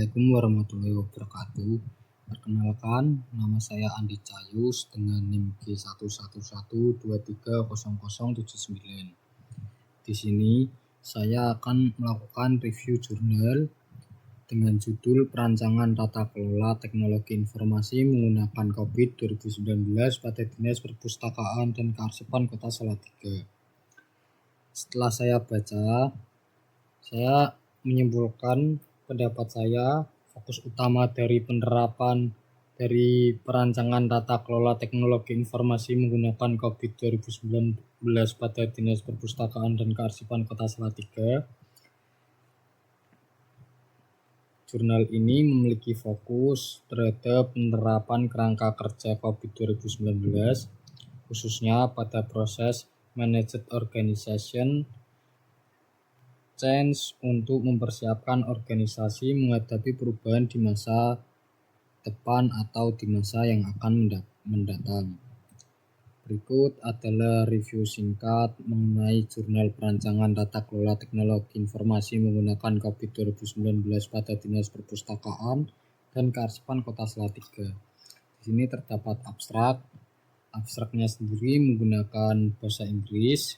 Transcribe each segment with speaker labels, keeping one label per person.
Speaker 1: Assalamualaikum warahmatullahi wabarakatuh. Perkenalkan, nama saya Andi Cayus dengan NIM G111230079. Di sini saya akan melakukan review jurnal dengan judul Perancangan Tata Kelola Teknologi Informasi menggunakan COVID 2019 pada Dinas Perpustakaan dan Kearsipan Kota Salatiga. Setelah saya baca, saya menyimpulkan pendapat saya fokus utama dari penerapan dari perancangan tata kelola teknologi informasi menggunakan COVID 2019 pada Dinas Perpustakaan dan Kearsipan Kota Salatiga. Jurnal ini memiliki fokus terhadap penerapan kerangka kerja COVID 2019 khususnya pada proses Managed Organization Change untuk mempersiapkan organisasi menghadapi perubahan di masa depan atau di masa yang akan mendatang. Berikut adalah review singkat mengenai jurnal perancangan tata kelola teknologi informasi menggunakan COVID 2019 pada Dinas Perpustakaan dan Kearsipan Kota Salatiga. Di sini terdapat abstrak. Abstraknya sendiri menggunakan bahasa Inggris.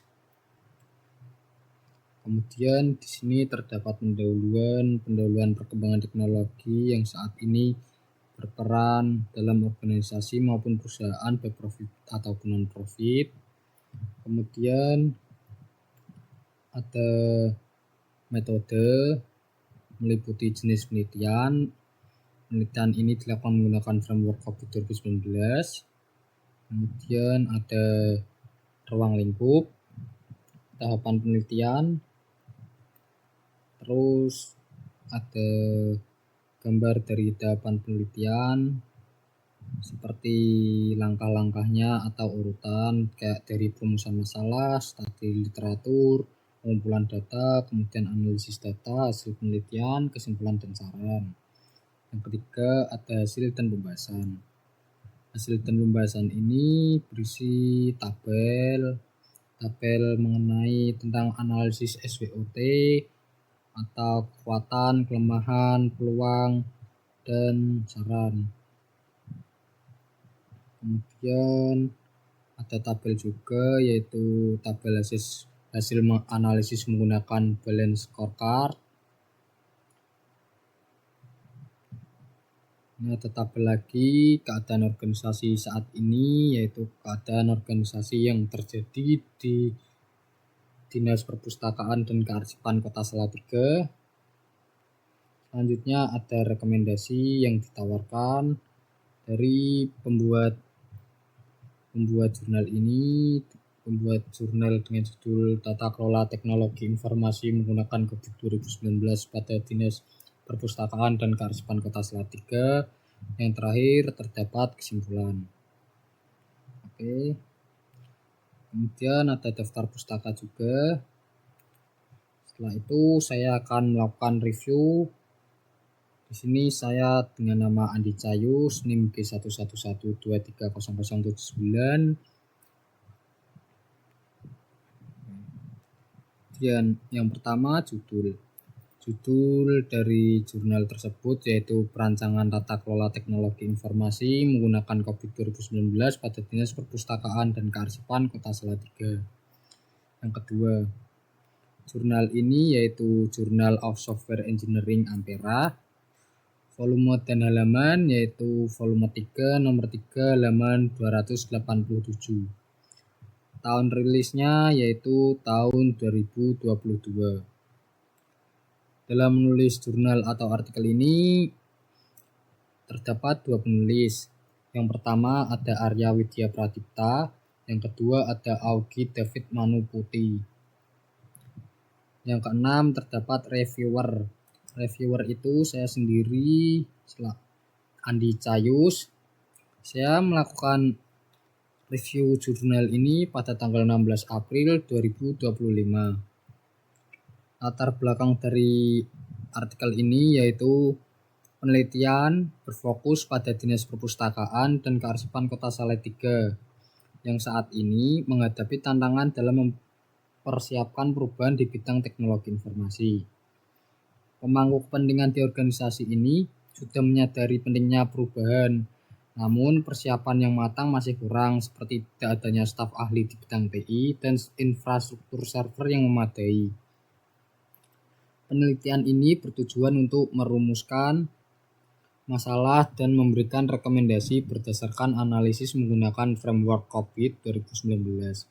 Speaker 1: Kemudian di sini terdapat pendahuluan perkembangan teknologi yang saat ini berperan dalam organisasi maupun perusahaan baik profit ataupun non profit. Kemudian ada metode meliputi jenis penelitian. Penelitian ini dilakukan menggunakan framework COVID 2019. Kemudian ada ruang lingkup, tahapan penelitian. Terus ada gambar dari tahapan penelitian seperti langkah-langkahnya atau urutan kayak dari perumusan masalah, studi literatur, pengumpulan data, kemudian analisis data, hasil penelitian, kesimpulan dan saran. Yang ketiga ada hasil dan pembahasan. Hasil dan pembahasan ini berisi tabel mengenai tentang analisis SWOT atau kekuatan, kelemahan, peluang, dan saran. Kemudian ada tabel juga yaitu tabel hasil analisis menggunakan balance scorecard. Ini ada tabel lagi keadaan organisasi saat ini yaitu keadaan organisasi yang terjadi di Dinas Perpustakaan dan Kearsipan Kota Salatiga. Selanjutnya ada rekomendasi yang ditawarkan dari pembuat jurnal ini, pembuat jurnal dengan judul Tata Kelola Teknologi Informasi menggunakan COVID 2019 pada Dinas Perpustakaan dan Kearsipan Kota Salatiga. Yang terakhir terdapat kesimpulan. Oke. Kemudian ada daftar pustaka juga. Setelah itu saya akan melakukan review. Di sini saya dengan nama Andi Cayus, NIM G111230079. Kemudian yang pertama judul dari jurnal tersebut yaitu Perancangan Tata Kelola Teknologi Informasi menggunakan COVID 2019 pada Dinas Perpustakaan dan Kearsipan Kota Salatiga. Yang kedua, jurnal ini yaitu Journal of Software Engineering Ampera. Volume dan halaman yaitu volume 3 nomor 3 halaman 287. Tahun rilisnya yaitu tahun 2022. Dalam menulis jurnal atau artikel ini terdapat dua penulis. Yang pertama ada Arya Widya Pradipta, yang kedua ada Augie David Manuputi. Yang keenam terdapat reviewer. Reviewer itu saya sendiri, Andi Cayus. Saya melakukan review jurnal ini pada tanggal 16 April 2025. Latar belakang dari artikel ini yaitu penelitian berfokus pada Dinas Perpustakaan dan Kearsipan Kota Salatiga yang saat ini menghadapi tantangan dalam mempersiapkan perubahan di bidang teknologi informasi. Pemangku kepentingan di organisasi ini sudah menyadari pentingnya perubahan, namun persiapan yang matang masih kurang, seperti tidak adanya staf ahli di bidang TI dan infrastruktur server yang memadai. Penelitian ini bertujuan untuk merumuskan masalah dan memberikan rekomendasi berdasarkan analisis menggunakan framework COVID 2019.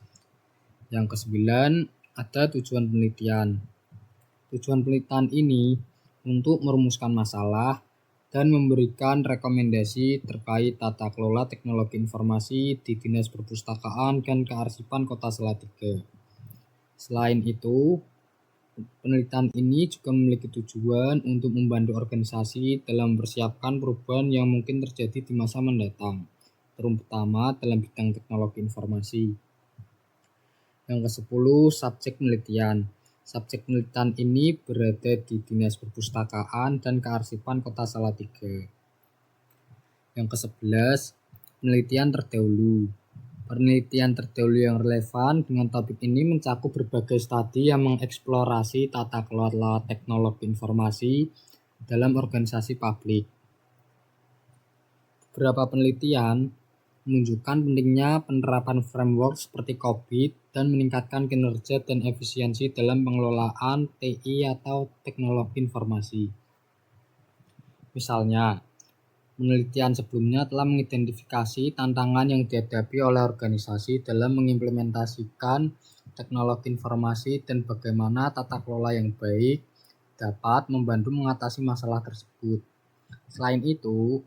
Speaker 1: Yang kesembilan, ada tujuan penelitian. Tujuan penelitian ini untuk merumuskan masalah dan memberikan rekomendasi terkait tata kelola teknologi informasi di Dinas Perpustakaan dan Kearsipan Kota Salatiga. Selain itu, penelitian ini juga memiliki tujuan untuk membantu organisasi dalam mempersiapkan perubahan yang mungkin terjadi di masa mendatang, terutama dalam bidang teknologi informasi. Yang ke-10, subjek penelitian. Subjek penelitian ini berada di Dinas Perpustakaan dan Kearsipan Kota Salatiga. Yang ke-11, penelitian terdahulu. Penelitian terdahulu yang relevan dengan topik ini mencakup berbagai studi yang mengeksplorasi tata kelola teknologi informasi dalam organisasi publik. Beberapa penelitian menunjukkan pentingnya penerapan framework seperti COVID dan meningkatkan kinerja dan efisiensi dalam pengelolaan TI atau teknologi informasi. Misalnya, penelitian sebelumnya telah mengidentifikasi tantangan yang dihadapi oleh organisasi dalam mengimplementasikan teknologi informasi dan bagaimana tata kelola yang baik dapat membantu mengatasi masalah tersebut. Selain itu,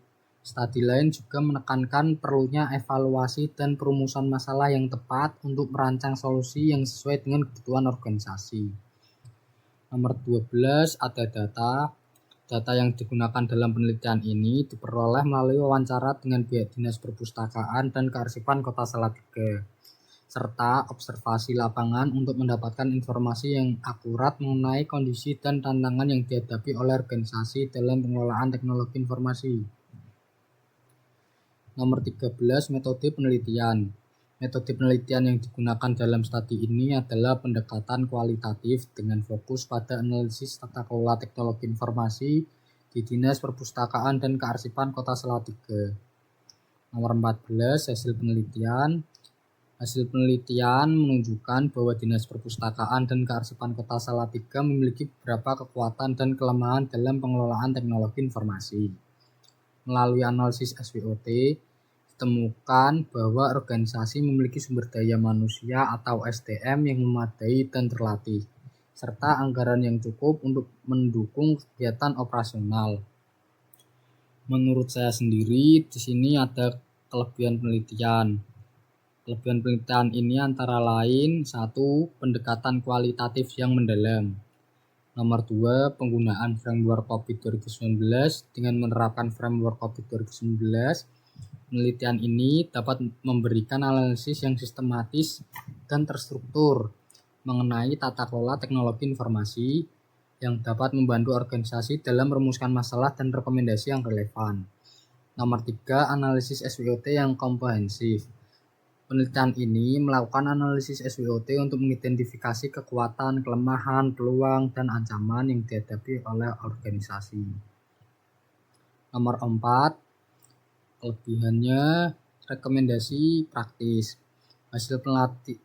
Speaker 1: studi lain juga menekankan perlunya evaluasi dan perumusan masalah yang tepat untuk merancang solusi yang sesuai dengan kebutuhan organisasi. Nomor 12, ada data. Data yang digunakan dalam penelitian ini diperoleh melalui wawancara dengan pihak Dinas Perpustakaan dan Kearsipan Kota Salatiga, serta observasi lapangan untuk mendapatkan informasi yang akurat mengenai kondisi dan tantangan yang dihadapi oleh organisasi dalam pengelolaan teknologi informasi. Nomor 13, metode penelitian. Metode penelitian yang digunakan dalam studi ini adalah pendekatan kualitatif dengan fokus pada analisis tata kelola teknologi informasi di Dinas Perpustakaan dan Kearsipan Kota Salatiga. Nomor 14, hasil penelitian. Hasil penelitian menunjukkan bahwa Dinas Perpustakaan dan Kearsipan Kota Salatiga memiliki beberapa kekuatan dan kelemahan dalam pengelolaan teknologi informasi. Melalui analisis SWOT, ditemukan bahwa organisasi memiliki sumber daya manusia atau SDM yang memadai dan terlatih, serta anggaran yang cukup untuk mendukung kegiatan operasional. Menurut saya sendiri, di sini ada kelebihan penelitian. Kelebihan penelitian ini antara lain, 1. Pendekatan kualitatif yang mendalam. Nomor 2, penggunaan framework COVID 2019. Dengan menerapkan framework COVID 2019, penelitian ini dapat memberikan analisis yang sistematis dan terstruktur mengenai tata kelola teknologi informasi yang dapat membantu organisasi dalam merumuskan masalah dan rekomendasi yang relevan. Nomor 3, analisis SWOT yang komprehensif. Penelitian ini melakukan analisis SWOT untuk mengidentifikasi kekuatan, kelemahan, peluang, dan ancaman yang dihadapi oleh organisasi. Nomor 4, kelebihannya rekomendasi praktis. Hasil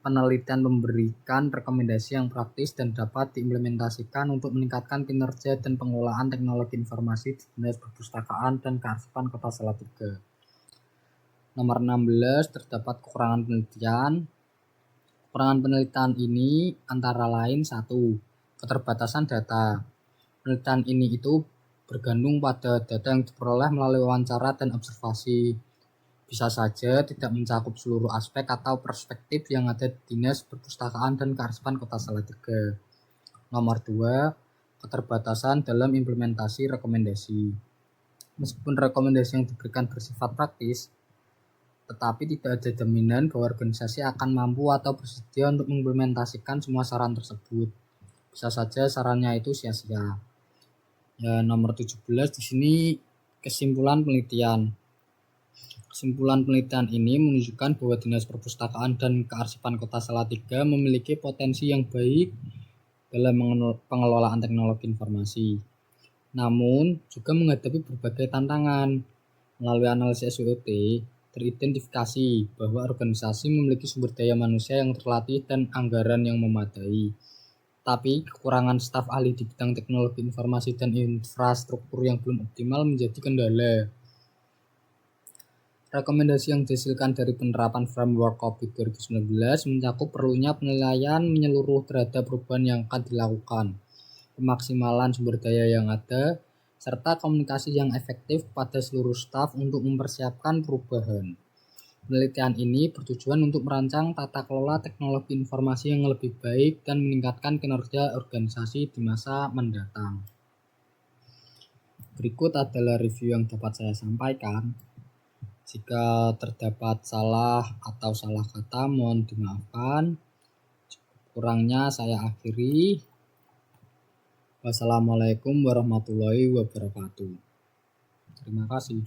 Speaker 1: penelitian memberikan rekomendasi yang praktis dan dapat diimplementasikan untuk meningkatkan kinerja dan pengelolaan teknologi informasi di Dinas Perpustakaan dan Kearsipan Kota Salatiga. Nomor 16, terdapat kekurangan penelitian. Kekurangan penelitian ini antara lain 1. Keterbatasan data. Penelitian ini itu bergantung pada data yang diperoleh melalui wawancara dan observasi. Bisa saja tidak mencakup seluruh aspek atau perspektif yang ada di Dinas Perpustakaan dan Kearsipan Kota Salatiga. Nomor 2, keterbatasan dalam implementasi rekomendasi. Meskipun rekomendasi yang diberikan bersifat praktis, tetapi tidak ada jaminan bahwa organisasi akan mampu atau bersedia untuk mengimplementasikan semua saran tersebut. Bisa saja sarannya itu sia-sia. Ya, nomor 17 di sini kesimpulan penelitian. Kesimpulan penelitian ini menunjukkan bahwa Dinas Perpustakaan dan Kearsipan Kota Salatiga memiliki potensi yang baik dalam pengelolaan teknologi informasi. namun juga menghadapi berbagai tantangan. Melalui analisis SWOT, teridentifikasi bahwa organisasi memiliki sumber daya manusia yang terlatih dan anggaran yang memadai. Tapi kekurangan staf ahli di bidang teknologi informasi dan infrastruktur yang belum optimal menjadi kendala. Rekomendasi yang dihasilkan dari penerapan framework COVID 2019 mencakup perlunya penilaian menyeluruh terhadap perubahan yang akan dilakukan, pemaksimalan sumber daya yang ada, serta komunikasi yang efektif pada seluruh staf untuk mempersiapkan perubahan. Penelitian ini bertujuan untuk merancang tata kelola teknologi informasi yang lebih baik dan meningkatkan kinerja organisasi di masa mendatang. Berikut adalah review yang dapat saya sampaikan. Jika terdapat salah atau salah kata, mohon dimaafkan. Kurangnya saya akhiri. Wassalamualaikum warahmatullahi wabarakatuh. Terima kasih.